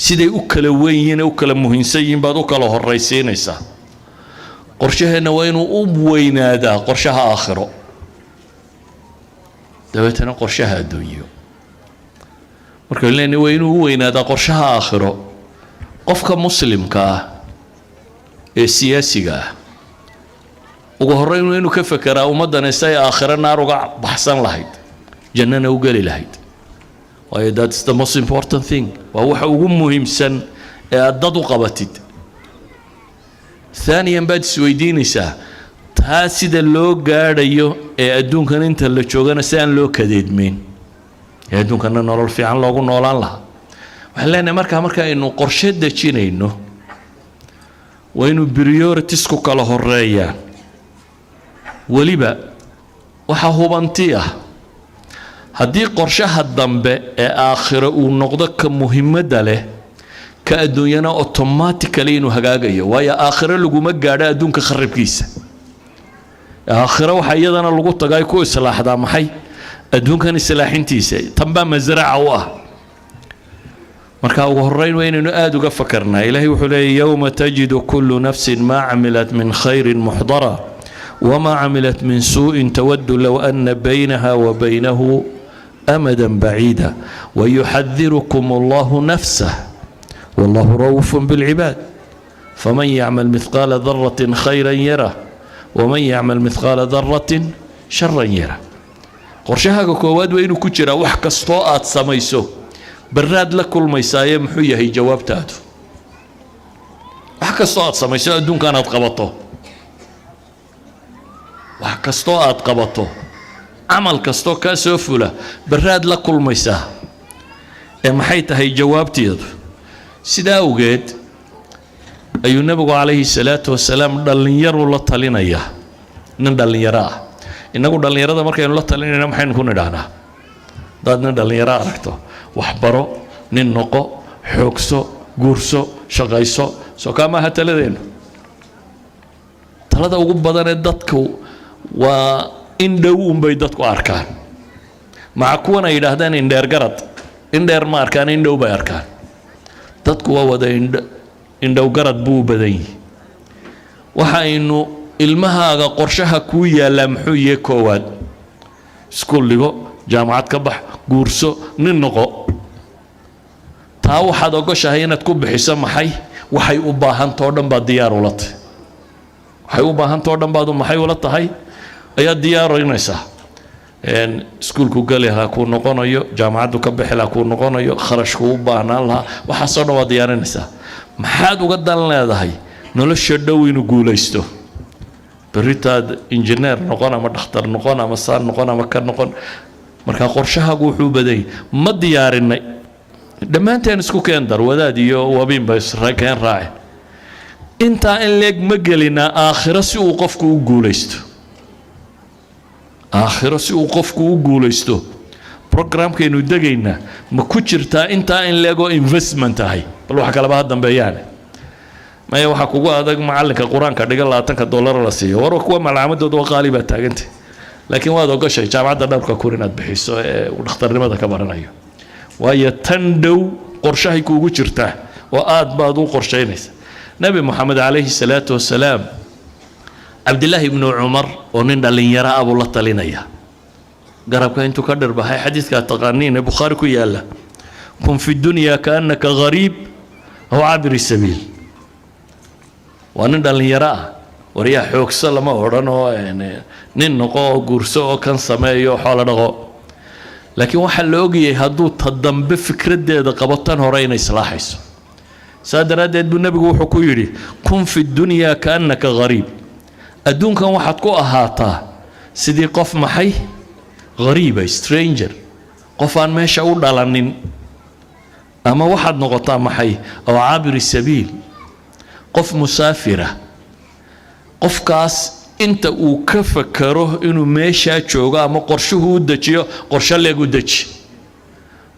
siday u kala weyn yihiin u kala muhiimsan yihiin baad u kala horeysiinaysaa qorshaheena waa inuu u weynaadaa qorshaha aakhiro dabeetana qorshaha adduunyo marka leena waa inuu u weynaadaa qorshaha aakhiro qofka muslimka ah ee siyaasiga ah ugu horeyn inuu ka fekeraa ummadan ay aakhiro naar uga baxsan lahayd jannana u gali lahayd waayo that's the most important thing waa waxa ugu muhiimsan ee aad dad u qabatid ثانيا بعد سويدينيسا تاسيد لو غادايو ee adduunkan inta la joogana saan loo kadeedmeen ee adduunkan nolol fiican loogu noolaan lahaa waxaan leenahay marka aynu qorshe dejinayno waa inuu priorities ku kala horeeyaan waliba waxa hubanti ah haddii qorshaha dambe ee aakhiro uu noqdo ka muhiimada leh ka adduunyana automatically inuu hagaagayo waayo aakhiro laguma gaadho adduunka kharibkiisa aakhiro waxa iyadana lagu tagay ku islaaxda maxay adduunkan islaaxintiisa tanba mazraca u ah marka ugu horeyn waa inaynu aad uga fakarnaa ilaahay wuxuu leeyahay yawma tajidu kullu nafsin ma amilat min khayrin muhdara وما عملت من سوء تود لو أن بينها وبينه أمدا بعيدا ويحذركم الله نفسه والله رؤوف بالعباد فمن يعمل مثقال ذرة خيرا يره ومن يعمل مثقال ذرة شرا يره قرشها كواد وين كجرا wax kasto aad samayso barraad la kulmaysaay muxuu yahay jawaabtaadu wax kasto aad samayso adduunkan aad qabato wax kasto aad qabato amal kasto ka soo fula barraad la kulmaysaa ee maxay tahay jawaabteedu sida awgeed ayuu nabigu calayhi salaatu wasalaam dhalinyaro la talinaya nin dhalinyaro ah inagu dhalinyarada markaynu la talinayna maxaynu ku nidhahnaa dadna dhalinyaro aragto wax baro nin noqo xoogso guurso shaqayso soo kama ha taladeenu talada ugu badan ee dadku waa in dhow bay dadku arkaan maca kuwan ay yidhaahdaan indheer garad indheer ma arkaan indhow bay arkaan dadku waa wada indhow garad buu badan yahay waxaynu ilmahaaga qorshaha ku yaala muxuu yahay koowaad iskuul dhigo jaamacad ka bax guurso nin noqo taa waxaad ogoshahay inaad ku bixiso maxay waxay u baahantoo dhan baad diyaar ula tahay waxay u baahantoo dhan baad maxay ula tahay ayaa diyaarinaysaa iskuulku gali lahaa kuu noqonayo jaamacaddu ka bixi lahaa kuu noqonayo kharashku u baahnaan lahaa waxaasoo dhan waad diyaarinaysaa maxaad uga dan leedahay nolosha dhow inuu guulaysto berritaad injineer noqon ama dhakhtar noqon ama saan noqon ama ka noqon marka qorshahaagu wuxuu baday ma diyaarinay dhammaanteen isku keen dar wadaad iyo wabiin ba israakeen raace intaa in leeg ma gelinaa aakhiro si uu qofku u guulaysto aakhiro si uu qofku u guulaysto programkeenu degayna ma ku jirtaa intaa in leego investment ahay bal wax kale ba dambeeyaan maya waxa kugu adag macalinka quraanka dhiga $20 la siiyo war kuwa malaamadooda waa qaali ba taagantay laakiin waad ogashay jaamacadda dharka ku inaad bixiso ee dhakhtarnimada ka baranayo waayo tan dhow qorshahay kugu jirtaa oo aad baad u qorsheynaysa nabi maxamed calayhi salaatu wasalaam عبد الله بن عمر ونن اللي يرى أبو الله تلينيا قرب كأنتو كدر بهاي حديث كتقانين البخاري كيالا كن في الدنيا كأنك غريب أو عابر السبيل ونن اللي يرى وريا حوك سلمة ورنو يعني ننقو قرصو كان سمايو حول نقو لكن waxaa la ogyahay hadduu tadambe fikradeeda qabataan hore inay islaaxayso saadaradeed buu nabigu wuxuu ku yiri kun fi dunya kaannaka gharib adduunkan waxaad ku ahaataa sidii qof maxay gariiba stranger qof aan meesha u dhalanin ama waxaad noqotaa maxay aw caabir sabiil qof musaafira qofkaas inta uu ka fakaro inuu meesha joogo ama qorshuhu u dajiyo qorshe leegu daji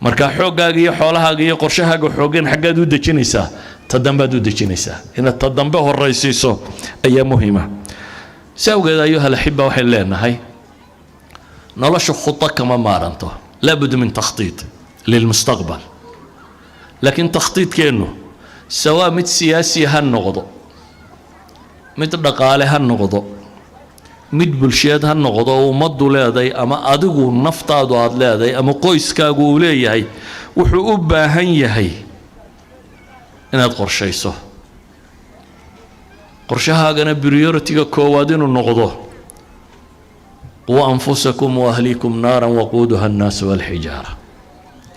marka xoogaaga iyo xoolahaaga iyo qorshahaaga xoogeen xaggaad u dajinaysaa tadambaad u dajinaysaa in tadambe horeysiiso ayaa muhiima sawgeeda ayuha alxiba waxay leenahay nolosha khutta kama maaranto laabud min takhtiit lilmustaqbal laakiin takhtiitkeenu sawaa mid siyaasi ha noqdo mid dhaqaale ha noqdo mid bulsheed ha noqdo ummadu leeday ama adigu naftaadu aad leeday ama qoyskaagu uu leeyahay wuxuu u baahan yahay inaad qorshayso qorshahaagana priority-ga koowaad inuu noqdo qu anfusakum wa ahlikum naaran waquuduha an-naas wal hijaara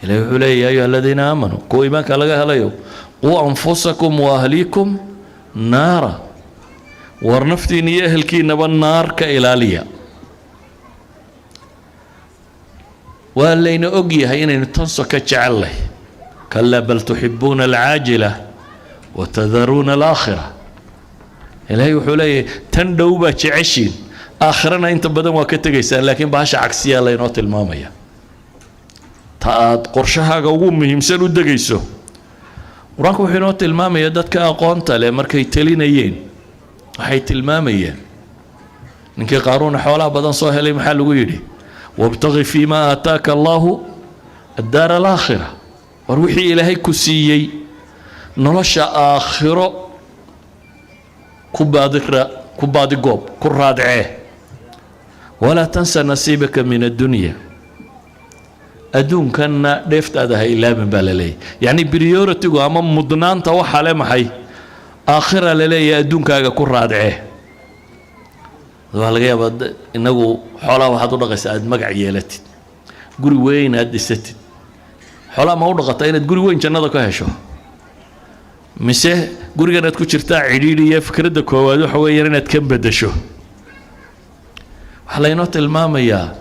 ilaahay wuxuu leeyahay ayyuha alladhiina aamanuu kuwa iimaanka laga helayo qu anfusakum wa ahlikum naara ورنفتين يهلكي نبنار كإلالية واللين أجي هين تنسى كتشعله كلا بل تحبون العاجلة وتذرون الآخرة إلهي وحولي تندوبة تعشين آخرنا أنت بدل ما كتجيسان لكن باش عكسية الله ينوت المامية تاد قرشها قوم مهم سلو دقيسو وراكو حينوت المامية دات كأقونتا لمركي تلينيين waxay tilmaamayeen ninkii qaaruuna xoolaha badan soo helay maxaa lagu yidhi wabtaqi fiima aataaka allahu addaara alaakhira war wixii ilaahay ku siiyey nolosha aakhiro ku baadigoob ku raadcee walaa tansa nasiibaka min addunya adduunkanna dheeftaada ha ilaabin baa la leeyahy yacni priority-gu ama mudnaanta waxaa le maxay آخر للي أدونك كل رادعه وهلا جاب إنه حلا واحد ورقة سعد مقع يالتي قولي وين هاد الست حلا ما ورقة تاينة قولي وين كان هذا كهشة مسه قولي أنا تكون شرتاع عريري يفكر دك هو حويرنا تكم بدشوا حلا ينوت الماما يا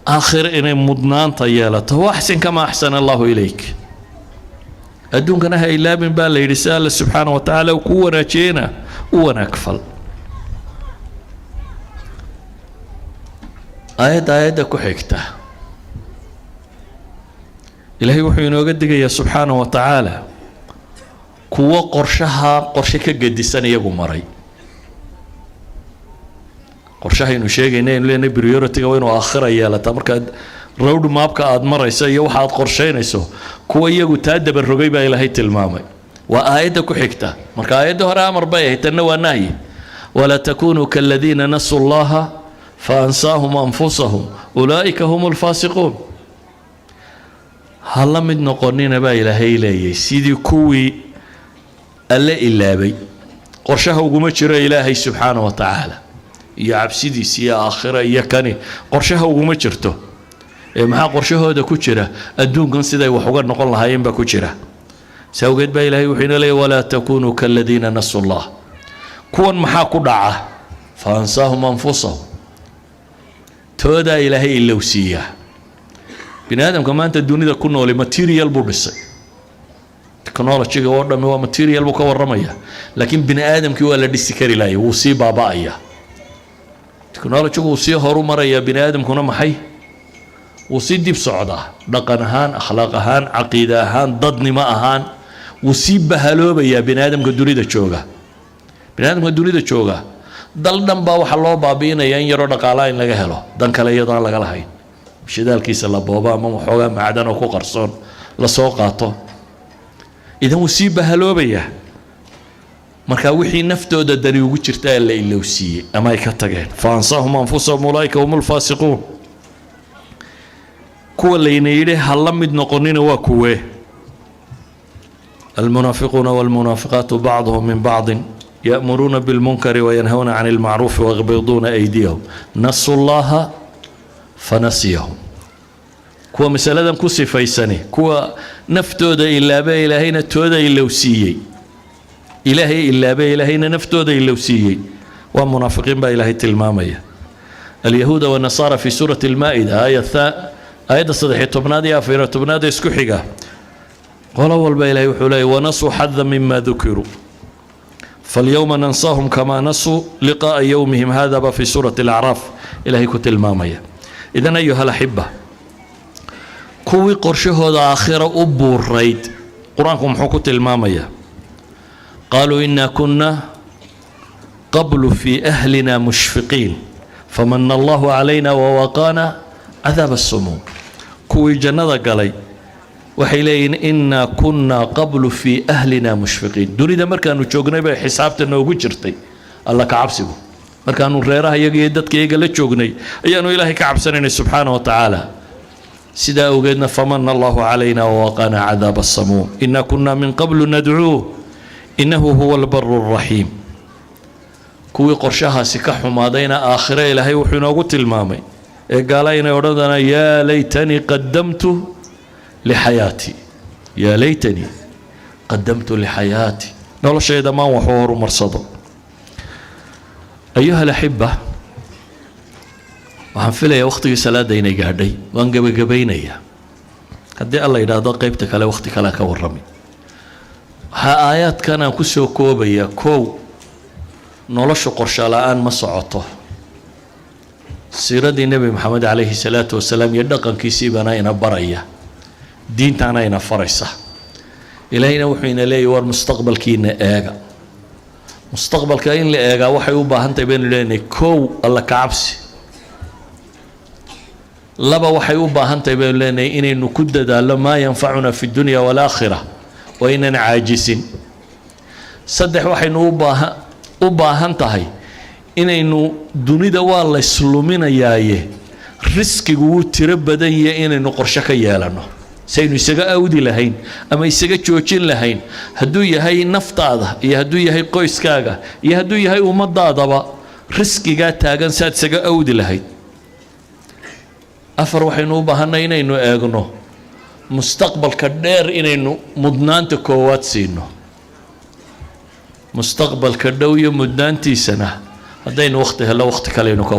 آخر إن مضنان طيالة هو أحسن كما أحسن الله إليك أدونك أنا هاي لابن بالله رسالة سبحانه وتعالى وكونا جينا وانا أكفل آية كحكته إلهي وحينا قدك يا سبحانه وتعالى كوا قرشك قد السنة يقو مري قرشها إنو شيء إنه لأنه بريورتك وينو آخرة يالا تمرك road map-ka aad marayso iyo waxa aad qorsheynayso kuwa iyagu taadaba rogay baa ilaahay tilmaamay waa aayada ku xigta marka aayada hore amar bay ahayd tan waa nahyi wala takunu kalladina nasu allaha fa ansahum anfusahum ulaika humul fasiqun hala mid noqonina baa ilaahay leeyay sidii kuwii alla ilaabay qorshaha uguma jiro ilaahay subhanahu wa ta'ala iyo cabsidiisa iyo aakhira iyo kani qorshaha uguma jirto maxaa qorshahooda ku jira adduunkan siday wax uga noqon lahaayeen ba ku jira sawgeed baa ilaahay wuxuu inoo leeyahay wala takunu kalladina nasu allah kuwan maxaa ku dhaca fa ansahum anfusahum tooda ilaahay ilowsiya binaadamka maanta dunida ku nool material buu dhisay technology-ga oo dhan waa material buu ka waramaya laakiin binaadamkii waa la dhisi kari laayay wuu sii baaba'aya technology-gu wuu sii horumaraya binaadamkuna maxay وسيدي بصعدة دقنهان أخلاقهان عقيدهان ضدنما أهان وسيب بهلوبة يا بني آدم قدوري دا تشوغا بني آدم قدوري دا تشوغا دل دم باو حلو بابينا ينيرو دقالاين لغا هلو دن كلا يضان لغا لهاين شدال كيس الله بابا ماما حوغا معدن وكو قرصون لسوقاتو إذا وسيب بهلوبة يا marka wixii naftooda dani ugu jirta la ilowsiiyey ama ay ka tageen faansaahum anfusahum ulaa'ika humul faasiquun kuwa layna yidhi ha la mid noqonina waa kuwee المنافقون والمنافقات بعضهم من بعض يأمرون بالمنكر وينهون عن المعروف ويغضون أيديهم نسوا الله فنسيهم كوا مسألة كوسي فيسني كوا نفتود إلا با إلهينا تود إلوسيي إلهي إلا با إلهينا نفتود إلوسيي ومنافقين با إلهي تلمامية اليهود والنصارى في سورة المائدة آية صدحية تبنادي أفيرة تبنادي اسكحيقة قال أول با إلهي وحولي ونسوا حظا مما ذكروا فاليوم ننساهم كما نسوا لقاء يومهم هذا في سورة الأعراف إلهي كتل مامية إذن أيها الأحبة كوي قرشه هذا آخر أبو الريد قرآنكم حكوت المامية قالوا إنا كنا قبل في أهلنا مشفقين فمن الله علينا ووقانا عذاب السموم كوي جنة قالي وحيلين إنا كنا قبل في أهلنا مشفقين دوني ده مركانو جوجناي با حسابتنا ugu jirtay الله كعبسبو مركانو reeraha iyaga dadka iyaga la joognay ayaanu ilaahay ka cabsanayna subhanahu wa ta'ala sida ogeedna famanna Allahu alayna wa waqana adhab as-samum inna kunna min qablu nad'uuhu innahu huwal barrur rahim kuwi qorshahaasi ka xumaadayna aakhira ilaahay wuxuu inoogu tilmaamay ee gaalayna odhanayna ya laytani qaddamtu لحياتي يا ليتني قدمت لحياتي نقول شيء ده ما هو حوار مرصده أيها الأحبة وحنفلي يا وقتي سلا دينا قاعدي وانقبي قبينيا هدي الله إذا ضاق قيبتك على وقتك لا كورمي ها آيات كان كسو كوبيا كو نولش قرشا الآن ما صعته سيرة النبي محمد عليه الصلاة والسلام يدقن كيسي بناينا بريا diintaana ina faraysa ilaahayna wuxuu ina leeyahay war mustaqbalkiina eega mustaqbalka in la eega waxay u baahan tahay been leenay koow alla ka cabsi laba waxay u baahan tahay been leenay inaynu ku dadaalo ma yanfacuna fi dunya wal aakhirah wa inana aajisin saddex waxaynu u baahan tahay inaynu dunida waa la isluminayaaye riskigu uu tiro badan yahay inaynu qorshe ka yeelano saynu isaga awdi lahayn ama isaga joojin lahayn hadduu yahay naftaada iyo hadduu yahay qoyskaaga iyo hadduu yahay ummadaadaba riskiga taagan saad isaga awdi lahayd afar waxaynu u baahanay inaynu eegno mustaqbalka dheer inaynu mudnaanta koowaad siino mustaqbalka dhow iyo mudnaantiisana haddaynu waqti helo waqti kale aynu ka